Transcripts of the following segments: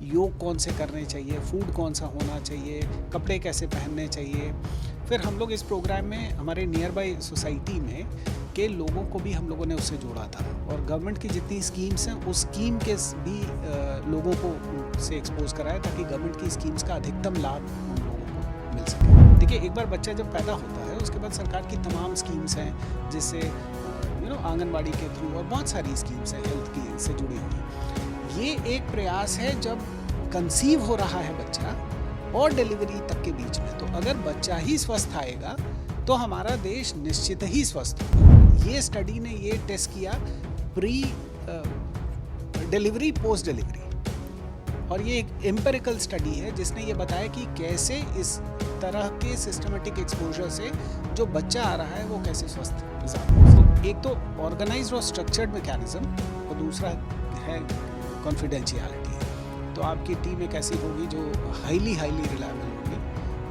योग कौन से करने चाहिए, फूड कौन सा होना चाहिए, कपड़े कैसे पहनने चाहिए। फिर हम लोग इस प्रोग्राम में हमारे नियर बाई सोसाइटी में के लोगों को भी हम लोगों ने उससे जोड़ा था, और गवर्नमेंट की जितनी स्कीम्स हैं उस स्कीम के भी लोगों को से एक्सपोज कराया, ताकि गवर्नमेंट की स्कीम्स का अधिकतम लाभ उन लोगों को मिल सके। देखिए, एक बार बच्चा जब पैदा होता है उसके बाद सरकार की तमाम स्कीम्स हैं, जिससे आंगनबाड़ी के थ्रू और बहुत सारी स्कीम्स हैं हेल्थ की से जुड़ी हुई। ये एक प्रयास है जब कंसीव हो रहा है बच्चा और डिलीवरी तक के बीच में, तो अगर बच्चा ही स्वस्थ आएगा तो हमारा देश निश्चित ही स्वस्थ होगा। ये स्टडी ने ये टेस्ट किया प्री डिलीवरी, पोस्ट डिलीवरी, और ये एक एम्पिरिकल स्टडी है जिसने ये बताया कि कैसे इस तरह के सिस्टमेटिक एक्सपोजर से जो बच्चा आ रहा है वो कैसे स्वस्थ ज़्यादा। एक तो ऑर्गेनाइज्ड और स्ट्रक्चर्ड मैकेनिज्म, और दूसरा है कॉन्फिडेंशियलिटी। तो आपकी टीम एक ऐसी होगी जो हाईली रिलायबल होगी,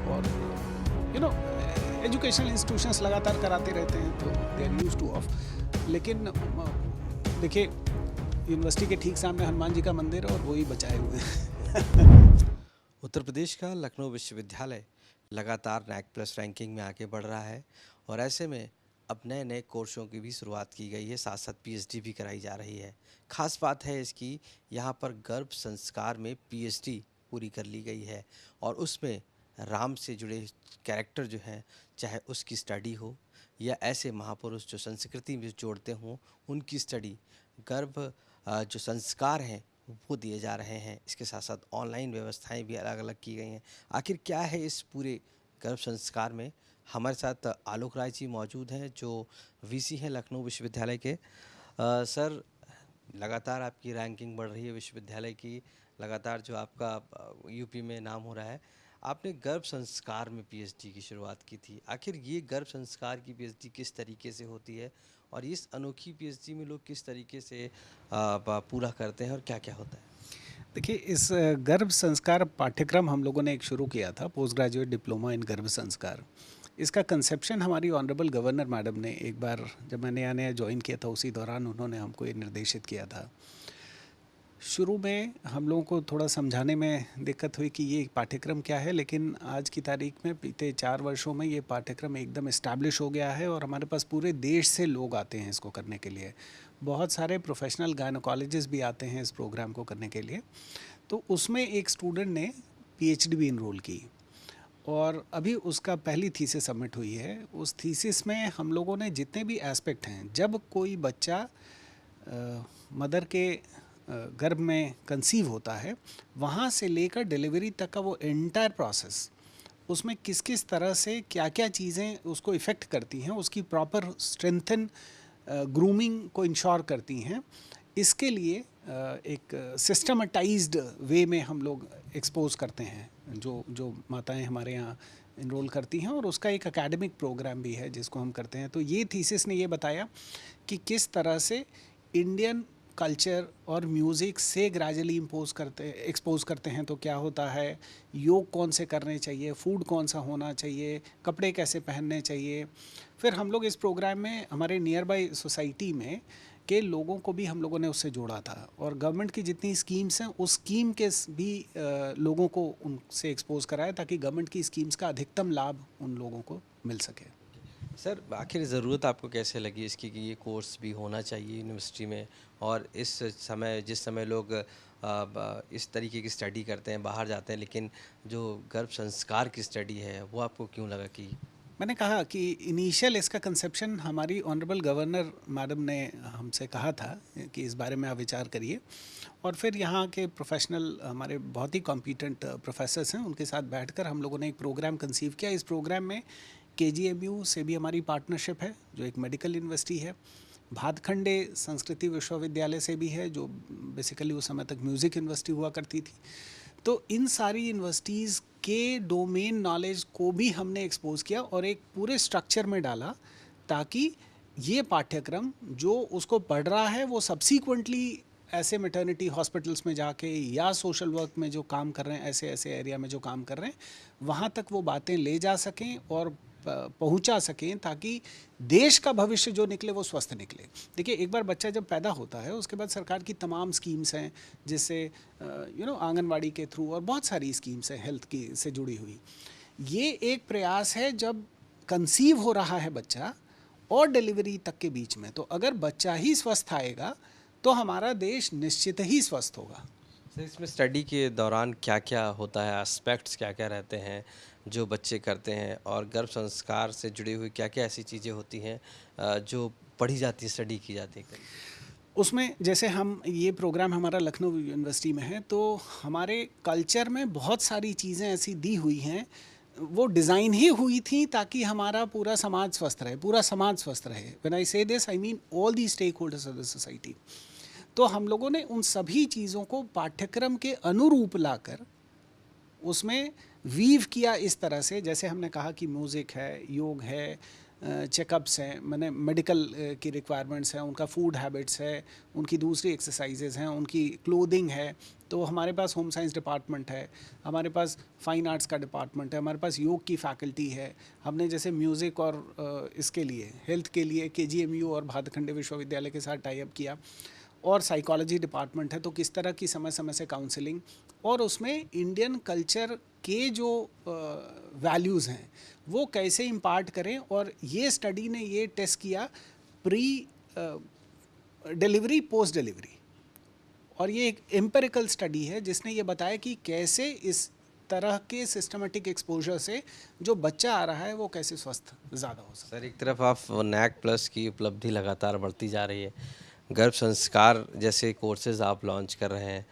और एजुकेशनल इंस्टीट्यूशंस लगातार कराते रहते हैं तो they are used to of. लेकिन देखिए, यूनिवर्सिटी के ठीक सामने हनुमान जी का मंदिर और वही बचाए हुए हैं। उत्तर प्रदेश का लखनऊ विश्वविद्यालय लगातार नैक प्लस रैंकिंग में आगे बढ़ रहा है, और ऐसे में अब नए नए कोर्सों की भी शुरुआत की गई है, साथ साथ पीएचडी भी कराई जा रही है। खास बात है इसकी, यहाँ पर गर्भ संस्कार में पीएचडी पूरी कर ली गई है, और उसमें राम से जुड़े कैरेक्टर जो हैं, चाहे उसकी स्टडी हो या ऐसे महापुरुष जो संस्कृति में जोड़ते हों उनकी स्टडी, गर्भ जो संस्कार हैं वो दिए जा रहे हैं। इसके साथ साथ ऑनलाइन व्यवस्थाएं भी अलग अलग की गई हैं। आखिर क्या है इस पूरे गर्भ संस्कार में? हमारे साथ आलोक राय जी मौजूद हैं जो वीसी हैं लखनऊ विश्वविद्यालय के। सर, लगातार आपकी रैंकिंग बढ़ रही है विश्वविद्यालय की, लगातार जो आपका यूपी में नाम हो रहा है। आपने गर्भ संस्कार में पीएचडी की शुरुआत की थी। आखिर ये गर्भ संस्कार की पीएचडी किस तरीके से होती है, और इस अनोखी पीएचडी में लोग किस तरीके से पूरा करते हैं, और क्या क्या होता है? देखिए, इस गर्भ संस्कार पाठ्यक्रम हम लोगों ने एक शुरू किया था, पोस्ट ग्रेजुएट डिप्लोमा इन गर्भ संस्कार। इसका कंसेप्शन हमारी ऑनरेबल गवर्नर मैडम ने एक बार, जब मैं नया नया ज्वाइन किया था, उसी दौरान उन्होंने हमको ये निर्देशित किया था। शुरू में हम लोगों को थोड़ा समझाने में दिक्कत हुई कि ये पाठ्यक्रम क्या है, लेकिन आज की तारीख में बीते 4 वर्षों में ये पाठ्यक्रम एकदम इस्टेब्लिश हो गया है, और हमारे पास पूरे देश से लोग आते हैं इसको करने के लिए। बहुत सारे प्रोफेशनल गायनोकोलॉजिस्ट भी आते हैं इस प्रोग्राम को करने के लिए। तो उसमें एक स्टूडेंट ने पीएचडी भी इनरोल की, और अभी उसका पहली थीसिस सबमिट हुई है। उस थीसिस में हम लोगों ने जितने भी एस्पेक्ट हैं, जब कोई बच्चा मदर के गर्भ में कंसीव होता है, वहाँ से लेकर डिलीवरी तक का वो एंटायर प्रोसेस, उसमें किस किस तरह से क्या क्या चीज़ें उसको इफ़ेक्ट करती हैं, उसकी प्रॉपर स्ट्रेंथन ग्रूमिंग को इंश्योर करती हैं। इसके लिए एक सिस्टमेटाइज्ड वे में हम लोग एक्सपोज करते हैं जो माताएं हमारे यहाँ इनरोल करती हैं, और उसका एक एकेडमिक प्रोग्राम भी है जिसको हम करते हैं। तो ये थीसिस ने ये बताया कि किस तरह से इंडियन कल्चर और म्यूज़िक से ग्रेजुअली एक्सपोज करते हैं तो क्या होता है, योग कौन से करने चाहिए, फूड कौन सा होना चाहिए, कपड़े कैसे पहनने चाहिए। फिर हम लोग इस प्रोग्राम में हमारे नियर बाई सोसाइटी में के लोगों को भी हम लोगों ने उससे जोड़ा था, और गवर्नमेंट की जितनी स्कीम्स हैं उस स्कीम के भी लोगों को उनसे एक्सपोज कराया, ताकि गवर्नमेंट की स्कीम्स का अधिकतम लाभ उन लोगों को मिल सके। सर, आखिर ज़रूरत आपको कैसे लगी इसकी कि ये कोर्स भी होना चाहिए यूनिवर्सिटी में, और इस समय जिस समय लोग इस तरीके की स्टडी करते हैं, बाहर जाते हैं, लेकिन जो गर्भ संस्कार की स्टडी है वो आपको क्यों लगा कि? मैंने कहा कि इनिशियल इसका कंसेप्शन हमारी ऑनरेबल गवर्नर मैडम ने हमसे कहा था कि इस बारे में आप विचार करिए, और फिर यहाँ के प्रोफेशनल हमारे बहुत ही कॉम्पिटेंट प्रोफेसर्स हैं, उनके साथ बैठकर हम लोगों ने एक प्रोग्राम कंसीव किया। इस प्रोग्राम में केजीएमयू से भी हमारी पार्टनरशिप है, जो एक मेडिकल यूनिवर्सिटी है, भातखंडे संस्कृति विश्वविद्यालय से भी है, जो बेसिकली उस समय तक म्यूज़िक यूनिवर्सिटी हुआ करती थी। तो इन सारी यूनिवर्सिटीज़ के डोमेन नॉलेज को भी हमने एक्सपोज किया और एक पूरे स्ट्रक्चर में डाला, ताकि ये पाठ्यक्रम जो उसको पढ़ रहा है वो सब्सीक्वेंटली ऐसे मैटरनिटी हॉस्पिटल्स में जाके या सोशल वर्क में जो काम कर रहे हैं, ऐसे ऐसे एरिया में जो काम कर रहे हैं, वहाँ तक वो बातें ले जा सकें और पहुंचा सकें, ताकि देश का भविष्य जो निकले वो स्वस्थ निकले। देखिए, एक बार बच्चा जब पैदा होता है उसके बाद सरकार की तमाम स्कीम्स हैं, जिससे आंगनवाड़ी के थ्रू और बहुत सारी स्कीम्स हैं हेल्थ की से जुड़ी हुई। ये एक प्रयास है जब कंसीव हो रहा है बच्चा और डिलीवरी तक के बीच में, तो अगर बच्चा ही स्वस्थ आएगा तो हमारा देश निश्चित ही स्वस्थ होगा। सर, इसमें स्टडी के दौरान क्या क्या होता है, एस्पेक्ट्स क्या क्या रहते हैं जो बच्चे करते हैं, और गर्भ संस्कार से जुड़ी हुई क्या क्या ऐसी चीज़ें होती हैं जो पढ़ी जाती है, स्टडी की जाती है? उसमें जैसे हम ये प्रोग्राम हमारा लखनऊ यूनिवर्सिटी में है, तो हमारे कल्चर में बहुत सारी चीज़ें ऐसी दी हुई हैं, वो डिज़ाइन ही हुई थी ताकि हमारा पूरा समाज स्वस्थ रहे, पूरा समाज स्वस्थ रहे। When I say this I mean all the stakeholders of the society. तो हम लोगों ने उन सभी चीज़ों को पाठ्यक्रम के अनुरूप लाकर उसमें वीव किया इस तरह से, जैसे हमने कहा कि म्यूज़िक है, योग है, चेकअप्स हैं, मैंने मेडिकल की रिक्वायरमेंट्स हैं, उनका फूड हैबिट्स है, उनकी दूसरी एक्सरसाइजेज़ हैं, उनकी क्लोथिंग है। तो हमारे पास होम साइंस डिपार्टमेंट है, हमारे पास फाइन आर्ट्स का डिपार्टमेंट है, हमारे पास योग की फैकल्टी है। हमने जैसे म्यूज़िक और इसके लिए हेल्थ के लिए KGMU और भातखंडे विश्वविद्यालय के साथ टाई अप किया। और साइकोलॉजी डिपार्टमेंट है, तो किस तरह की समय समय से काउंसलिंग, और उसमें इंडियन कल्चर के जो वैल्यूज़ हैं वो कैसे इम्पार्ट करें। और ये स्टडी ने ये टेस्ट किया प्री डिलीवरी, पोस्ट डिलीवरी, और ये एक एम्पेरिकल स्टडी है जिसने ये बताया कि कैसे इस तरह के सिस्टमेटिक एक्सपोजर से जो बच्चा आ रहा है वो कैसे स्वस्थ ज़्यादा हो सकता है। सर, एक तरफ आप NAC प्लस की उपलब्धि लगातार बढ़ती जा रही है, गर्भ संस्कार जैसे कोर्सेज आप लॉन्च कर रहे हैं,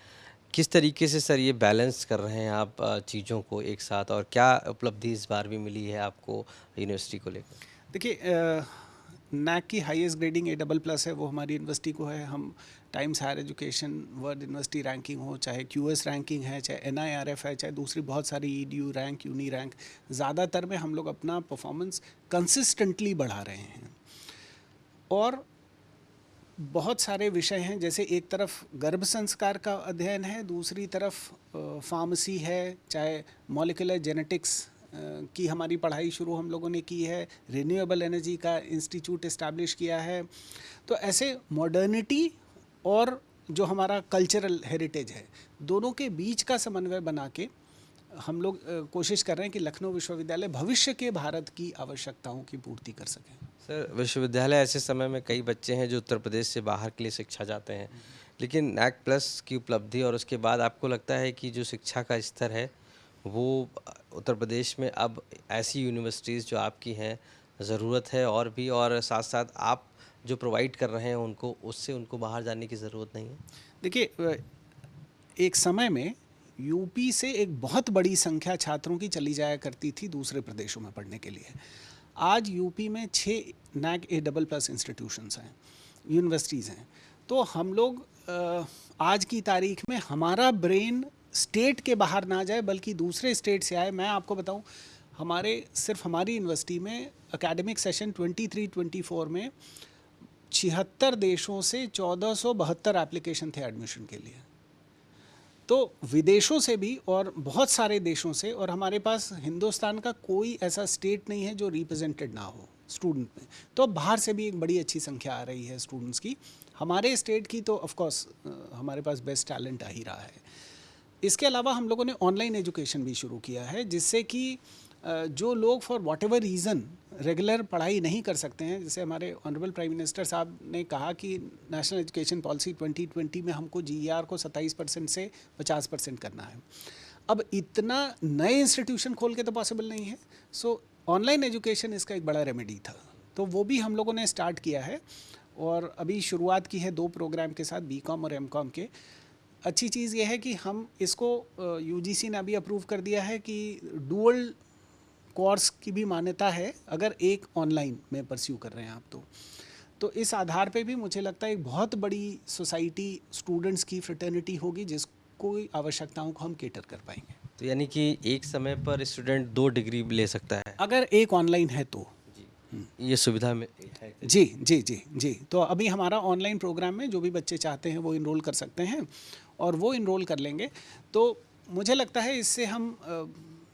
किस तरीके से सर ये बैलेंस कर रहे हैं आप चीज़ों को एक साथ, और क्या उपलब्धि इस बार भी मिली है आपको यूनिवर्सिटी को लेकर? देखिए, NAC की हाईएस्ट ग्रेडिंग A++ है, वो हमारी यूनिवर्सिटी को है। हम Times Higher Education World University Ranking हो, चाहे QS रैंकिंग है, चाहे NIRF है, चाहे दूसरी बहुत सारी EDU रैंक, यूनी रैंक, ज़्यादातर में हम लोग अपना परफॉर्मेंस कंसिस्टेंटली बढ़ा रहे हैं। और बहुत सारे विषय हैं, जैसे एक तरफ गर्भ संस्कार का अध्ययन है, दूसरी तरफ फार्मेसी है, चाहे मॉलिक्यूलर जेनेटिक्स की हमारी पढ़ाई शुरू हम लोगों ने की है, रिन्यूएबल एनर्जी का इंस्टीट्यूट इस्टेब्लिश किया है। तो ऐसे मॉडर्निटी और जो हमारा कल्चरल हेरिटेज है, दोनों के बीच का समन्वय बना के हम लोग कोशिश कर रहे हैं कि लखनऊ विश्वविद्यालय भविष्य के भारत की आवश्यकताओं की पूर्ति कर सकें। सर, विश्वविद्यालय ऐसे समय में कई बच्चे हैं जो उत्तर प्रदेश से बाहर के लिए शिक्षा जाते हैं, लेकिन NAC प्लस की उपलब्धि और उसके बाद आपको लगता है कि जो शिक्षा का स्तर है वो उत्तर प्रदेश में अब ऐसी यूनिवर्सिटीज़ जो आपकी हैं ज़रूरत है, और भी, और साथ साथ आप जो प्रोवाइड कर रहे हैं उनको, उससे उनको बाहर जाने की ज़रूरत नहीं है? देखिए, एक समय में यूपी से एक बहुत बड़ी संख्या छात्रों की चली जाया करती थी दूसरे प्रदेशों में पढ़ने के लिए। आज यूपी में 6 NAC A++ इंस्टीट्यूशंस हैं, यूनिवर्सिटीज़ हैं। तो हम लोग आज की तारीख में हमारा ब्रेन स्टेट के बाहर ना जाए बल्कि दूसरे स्टेट से आए। मैं आपको बताऊं, सिर्फ हमारी यूनिवर्सिटी में एकेडमिक सेशन 23-24 में 76 देशों से 1472 एप्लीकेशन थे एडमिशन के लिए। तो विदेशों से भी और बहुत सारे देशों से, और हमारे पास हिंदुस्तान का कोई ऐसा स्टेट नहीं है जो रिप्रेजेंटेड ना हो स्टूडेंट में। तो बाहर से भी एक बड़ी अच्छी संख्या आ रही है स्टूडेंट्स की। हमारे स्टेट की तो ऑफ कोर्स हमारे पास बेस्ट टैलेंट आ ही रहा है। इसके अलावा हम लोगों ने ऑनलाइन एजुकेशन भी शुरू किया है, जिससे कि जो लोग for what ever reason regular पढ़ाई नहीं कर सकते हैं, जैसे हमारे ऑनरेबल प्राइम मिनिस्टर साहब ने कहा कि नेशनल एजुकेशन पॉलिसी 2020 में हमको GER को 27% से 50% करना है। अब इतना नए इंस्टीट्यूशन खोल के तो पॉसिबल नहीं है। सो ऑनलाइन एजुकेशन इसका एक बड़ा रेमेडी था, तो वो भी हम लोगों ने स्टार्ट किया है। और अभी शुरुआत की है 2 प्रोग्राम के साथ, BCom और MCom के। अच्छी चीज़ ये है कि हम इसको UGC ने अभी अप्रूव कर दिया है कि डुअल कोर्स की भी मान्यता है अगर एक ऑनलाइन में परस्यू कर रहे हैं आप तो इस आधार पे भी मुझे लगता है एक बहुत बड़ी सोसाइटी स्टूडेंट्स की फ्रेटर्निटी होगी जिसको आवश्यकताओं को हम केटर कर पाएंगे। तो यानी कि एक समय पर स्टूडेंट 2 डिग्री ले सकता है अगर एक ऑनलाइन है तो जी, ये सुविधा में है? जी जी जी जी। तो अभी हमारा ऑनलाइन प्रोग्राम में जो भी बच्चे चाहते हैं वो इनरोल कर सकते हैं, और वो इनरोल कर लेंगे तो मुझे लगता है इससे हम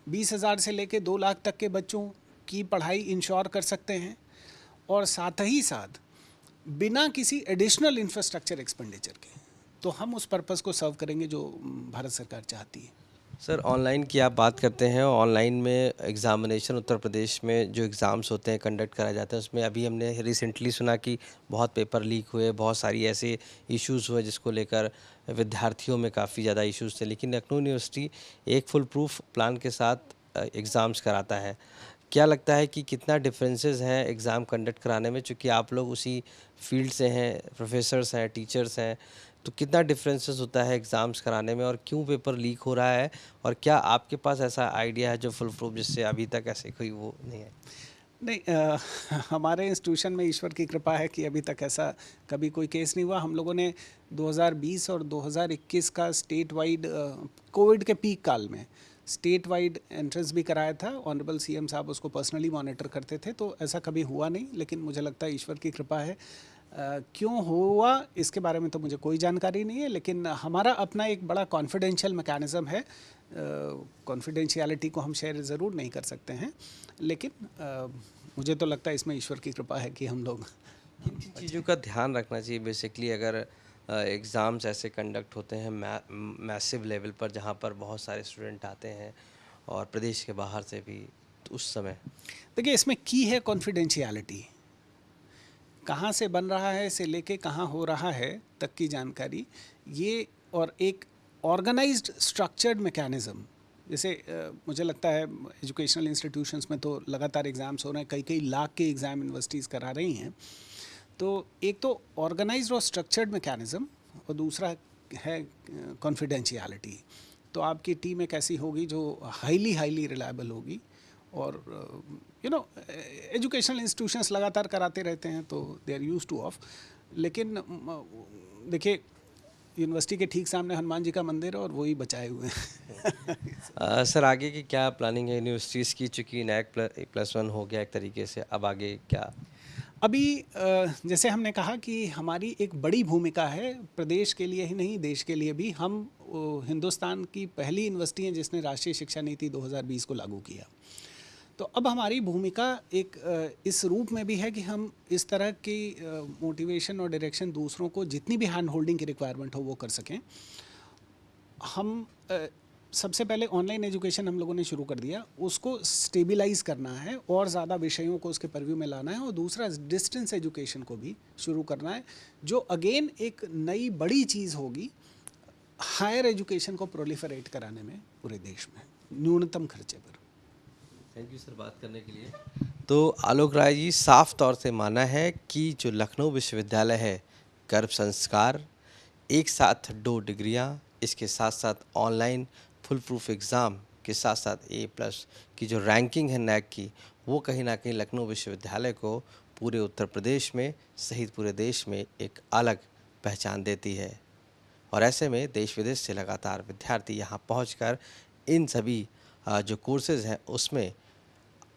20,000 से लेके 2 लाख तक के बच्चों की पढ़ाई इंश्योर कर सकते हैं और साथ ही साथ बिना किसी एडिशनल इंफ्रास्ट्रक्चर एक्सपेंडिचर के। तो हम उस पर्पस को सर्व करेंगे जो भारत सरकार चाहती है। सर, ऑनलाइन की आप बात करते हैं, ऑनलाइन में एग्ज़ामिनेशन उत्तर प्रदेश में जो एग्ज़ाम्स होते हैं कंडक्ट कराए जाते हैं, उसमें अभी हमने रिसेंटली सुना कि बहुत पेपर लीक हुए, बहुत सारी ऐसे इश्यूज़ हुए जिसको लेकर विद्यार्थियों में काफ़ी ज़्यादा इश्यूज़ थे, लेकिन लखनऊ यूनिवर्सिटी एक फुल प्रूफ प्लान के साथ एग्ज़ाम्स कराता है। क्या लगता है कि कितना डिफरेंसेस है एग्ज़ाम कंडक्ट कराने में, चूँकि आप लोग उसी फील्ड से हैं, प्रोफेसर्स हैं, टीचर्स हैं, तो कितना डिफरेंसेस होता है एग्ज़ाम्स कराने में और क्यों पेपर लीक हो रहा है? और क्या आपके पास ऐसा आइडिया है जो फुल प्रूफ जिससे अभी तक ऐसे कोई वो नहीं है? नहीं, हमारे इंस्टीट्यूशन में ईश्वर की कृपा है कि अभी तक ऐसा कभी कोई केस नहीं हुआ। हम लोगों ने 2020 और 2021 का स्टेट वाइड कोविड के पीक काल में स्टेट वाइड एंट्रेंस भी कराया था। ऑनरेबल सीएम साहब उसको पर्सनली मॉनिटर करते थे, तो ऐसा कभी हुआ नहीं। लेकिन मुझे लगता है ईश्वर की कृपा है। क्यों हुआ इसके बारे में तो मुझे कोई जानकारी नहीं है, लेकिन हमारा अपना एक बड़ा कॉन्फिडेंशियल मैकेनिज़्म है। कॉन्फिडेंशियलिटी को हम शेयर ज़रूर नहीं कर सकते हैं, लेकिन मुझे तो लगता है इसमें ईश्वर की कृपा है कि हम लोग किन किन चीज़ों का ध्यान रखना चाहिए बेसिकली अगर एग्ज़ाम्स ऐसे कंडक्ट होते हैं मैसिव लेवल पर जहाँ पर बहुत सारे स्टूडेंट आते हैं और प्रदेश के बाहर से भी, तो उस समय? देखिए, इसमें की है कॉन्फिडेंशियलिटी। कहाँ से बन रहा है से लेके कहाँ हो रहा है तक की जानकारी, ये और एक ऑर्गेनाइज्ड स्ट्रक्चर्ड मैकेनिज़्म। जैसे मुझे लगता है एजुकेशनल इंस्टीट्यूशंस में तो लगातार एग्ज़ाम्स हो रहे हैं, कई कई लाख के एग्ज़ाम यूनिवर्सिटीज़ करा रही हैं। तो एक तो ऑर्गेनाइज्ड और स्ट्रक्चर्ड मैकेनिज़्म और दूसरा है कॉन्फिडेंशियलिटी। तो आपकी टीम एक ऐसी होगी जो हाईली हाईली रिलायबल होगी। और एजुकेशनल इंस्टीट्यूशंस लगातार कराते रहते हैं, तो they are use to of. लेकिन देखिए, यूनिवर्सिटी के ठीक सामने हनुमान जी का मंदिर है और वही बचाए हुए हैं। सर, आगे की क्या प्लानिंग है यूनिवर्सिटीज़ की, चूँकि नैक प्लस वन हो गया एक तरीके से, अब आगे क्या? अभी जैसे हमने कहा कि हमारी एक बड़ी भूमिका है प्रदेश के लिए ही नहीं, देश के लिए भी। हम हिंदुस्तान की पहली यूनिवर्सिटी हैं जिसने राष्ट्रीय शिक्षा नीति 2020 को लागू किया। तो अब हमारी भूमिका एक इस रूप में भी है कि हम इस तरह की मोटिवेशन और डायरेक्शन दूसरों को, जितनी भी हैंड होल्डिंग की रिक्वायरमेंट हो वो कर सकें। हम सबसे पहले ऑनलाइन एजुकेशन हम लोगों ने शुरू कर दिया, उसको स्टेबलाइज करना है और ज़्यादा विषयों को उसके परव्यू में लाना है। और दूसरा डिस्टेंस एजुकेशन को भी शुरू करना है, जो अगेन एक नई बड़ी चीज़ होगी हायर एजुकेशन को प्रोलिफरेट कराने में पूरे देश में न्यूनतम खर्चे पर। थैंक यू सर बात करने के लिए। तो आलोक राय जी, साफ तौर से माना है कि जो लखनऊ विश्वविद्यालय है, गर्भ संस्कार, एक साथ 2 डिग्रियाँ, इसके साथ साथ ऑनलाइन फुल प्रूफ एग्ज़ाम के साथ साथ A+ की जो रैंकिंग है नैक की, वो कहीं न कहीं लखनऊ विश्वविद्यालय को पूरे उत्तर प्रदेश में सहित पूरे देश में एक अलग पहचान देती है। और ऐसे में देश विदेश से लगातार विद्यार्थी यहाँ पहुँचकर इन सभी जो कोर्सेज़ हैं उसमें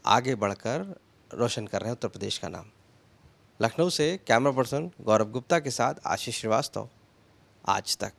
आगे बढ़कर रोशन कर रहे हैं उत्तर प्रदेश का नाम। लखनऊ से कैमरा पर्सन गौरव गुप्ता के साथ आशीष श्रीवास्तव, आज तक।